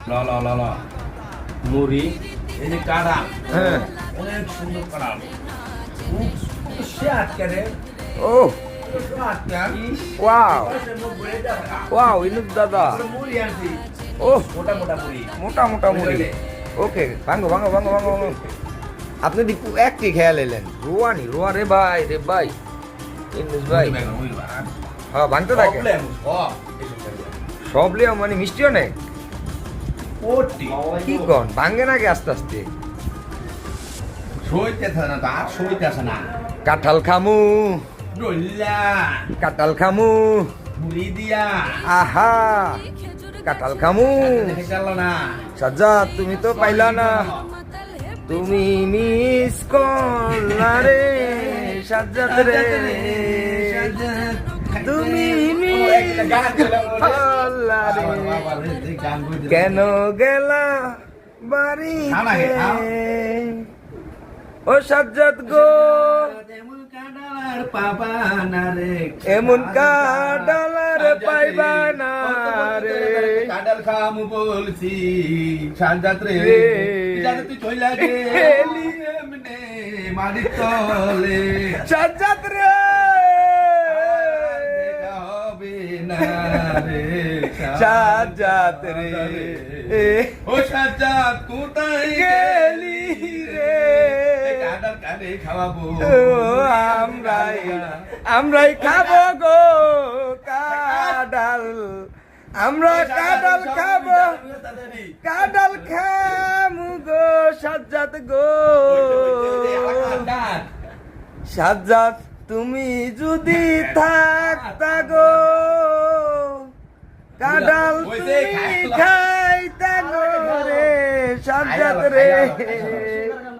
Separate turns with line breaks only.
ল ল ল ল মুড়ি এই যে কাঁড়া
হ্যাঁ
অনেক সুন্দর কাঁড়া খুব স্বাদ করে
ও
স্বাদ কেন
ওয়াও
মুখ ভরে যাবে
ওয়াও ইনুস দাদা
মুড়ি আনছি
ও
মোটা মোটা মুড়ি
মোটা মোটা মুড়ি ওকে ভাঙো ভাঙো ভাঙো ভাঙো ভাঙো আপনি দি একটি খেয়াল এলেন রোয়ানি রোয়া রে ভাই ইনুস ভাই হ্যাঁ ভাঙতে থাকে সব লিও মানে মিষ্টিও নেই কি কন ভাঙে নাকি আস্তে আস্তে
সইতেছে না তো আর সইতেছে না
কাঁঠাল খামু
ডল্লা
কাঁঠাল খামু
মুড়ি দিয়া
আহা কাঁঠাল খামু
দেখে গেল না
সাজ্জাদ তুমি তো পাইলা না তুমি মিস করলা রে সাজ্জাদ রে তুমি মিস করলা রে কেন গেলা বাড়িতে ও সাজ্জাদ গো
এমন কাঁডালার পাবা না রে
এমন কাঁডালার পাইবা না রে
কাঁডাল খামু বলছি সাজ্জাদ রে জানে তুই চইলা গেলি এমনে মাটির তলে
সাজ্জাদ রে
দেখা হবে না রে
সাজ্জাদ রে
ও সাজ্জাদ কোথায়
গেলি রে
কাঁডাল কানে খাওয়াবো
ও আমরাই খাবো গো কাঁডাল আমরা কাঁডাল খাবো কাঁডাল খামু গো সাজ্জাদ গো সাজ্জাদ তুমি যদি থাকতা গো কাঁডাল তুমি খাইতা গো রে সাজ্জাদ রে